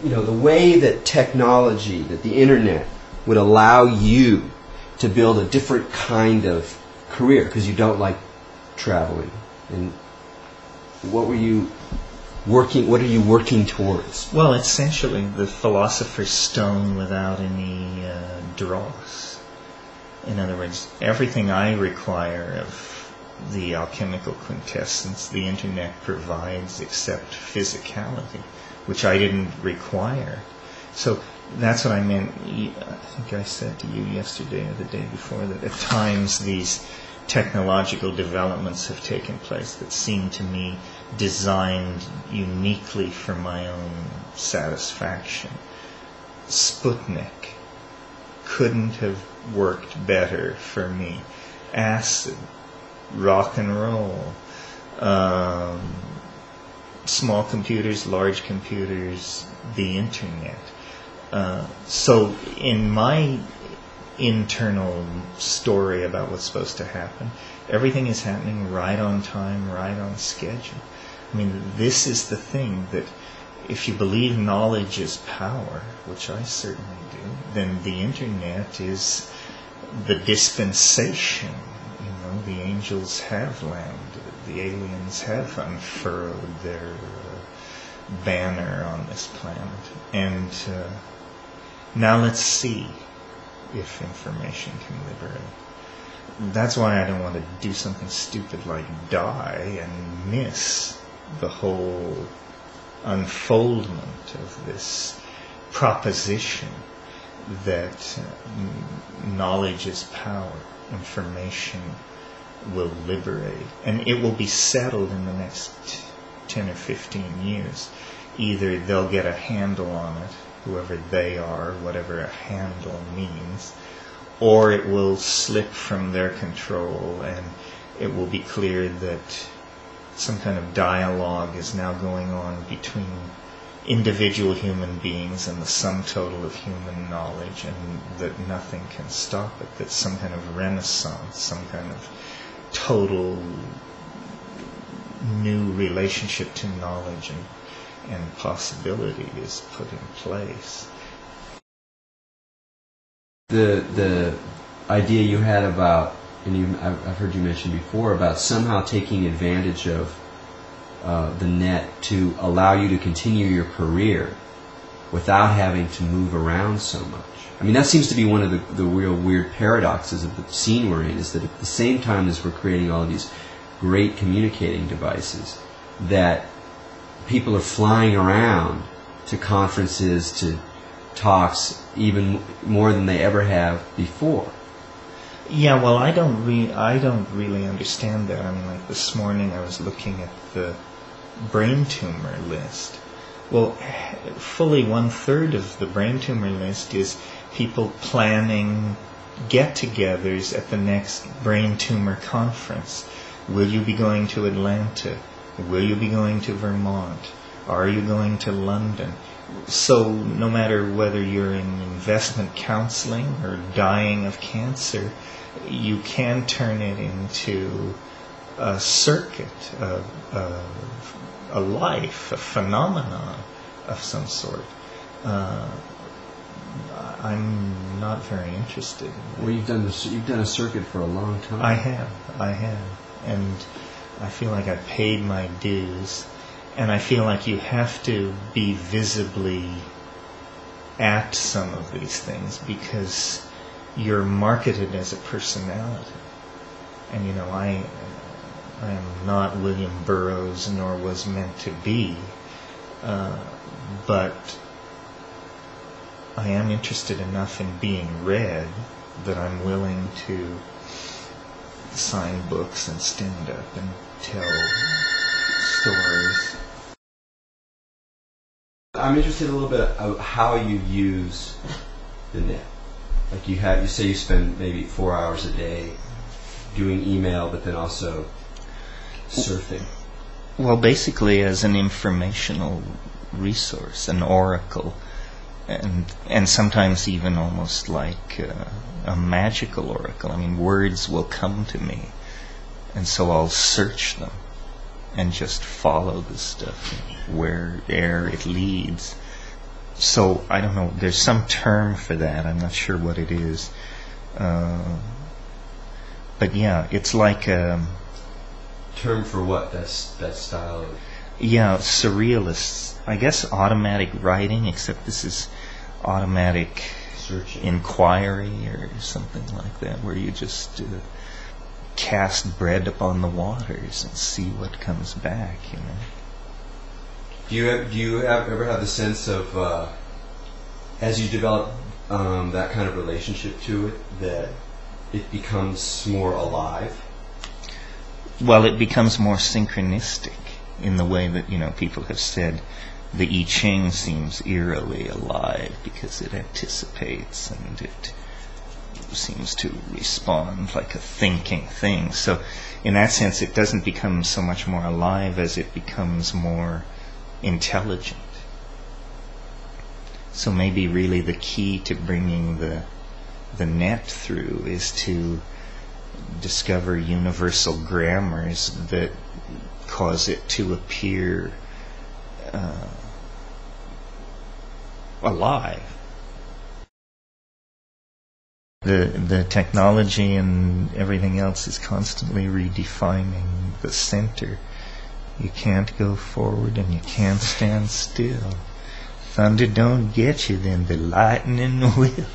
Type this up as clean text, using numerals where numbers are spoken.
the way that technology, that the internet would allow you to build a different kind of career because you don't like traveling. And what are you working towards? Well, essentially the philosopher's stone without any dross. In other words, everything I require of the alchemical quintessence the internet provides except physicality, which I didn't require. So that's what I meant. I think I said to you yesterday or the day before that at times these technological developments have taken place that seem to me designed uniquely for my own satisfaction. Sputnik couldn't have worked better for me. Acid, rock and roll, small computers, large computers, the internet. So in my internal story about what's supposed to happen, everything is happening right on time, right on schedule. I mean, this is the thing that if you believe knowledge is power, which I certainly do, then the internet is the dispensation. The angels have landed, the aliens have unfurled their banner on this planet. And now let's see if information can liberate. That's why I don't want to do something stupid like die and miss the whole unfoldment of this proposition that knowledge is power, information will liberate, and it will be settled in the next 10 or 15 years. Either they'll get a handle on it, whoever they are, whatever a handle means, or it will slip from their control and it will be clear that some kind of dialogue is now going on between individual human beings and the sum total of human knowledge, and that nothing can stop it, that some kind of renaissance, some kind of total new relationship to knowledge and possibility is put in place. The idea you had about, and I've heard you mention before, about somehow taking advantage of the net to allow you to continue your career without having to move around so much. I mean, that seems to be one of the real weird paradoxes of the scene we're in, is that at the same time as we're creating all of these great communicating devices, that people are flying around to conferences, to talks, even more than they ever have before. Yeah, well, I don't really understand that. I mean, like this morning I was looking at the brain tumor list. Well, fully 1/3 of the brain tumor list is people planning get-togethers at the next brain tumor conference. Will you be going to Atlanta? Will you be going to Vermont? Are you going to London? So no matter whether you're in investment counseling or dying of cancer, you can turn it into a circuit, a life, a phenomenon of some sort. I'm not very interested in that. Well, you've done a circuit for a long time. I have, and I feel like I paid my dues, and I feel like you have to be visibly at some of these things because you're marketed as a personality. And I am not William Burroughs, nor was meant to be, but I am interested enough in being read that I'm willing to sign books and stand up and tell stories. I'm interested a little bit of how you use the net. Like you say you spend maybe 4 hours a day doing email, but then also surfing. Well, basically as an informational resource, an oracle, and sometimes even almost like a magical oracle. I mean, words will come to me, and so I'll search them and just follow the stuff where'er it leads. So I don't know. There's some term for that. I'm not sure what it is. But yeah, it's like Term for what? That style of... yeah, surrealists. I guess automatic writing, except this is automatic Searching. inquiry or something like that, where you just cast bread upon the waters and see what comes back. You know. Do you ever have the sense of as you develop that kind of relationship to it, that it becomes more alive? Well, it becomes more synchronistic in the way that, people have said the I Ching seems eerily alive because it anticipates and it seems to respond like a thinking thing. So in that sense, it doesn't become so much more alive as it becomes more intelligent. So maybe really the key to bringing the net through is to discover universal grammars that cause it to appear alive. The technology and everything else is constantly redefining the center. You can't go forward and you can't stand still. Thunder don't get you, then the lightning will.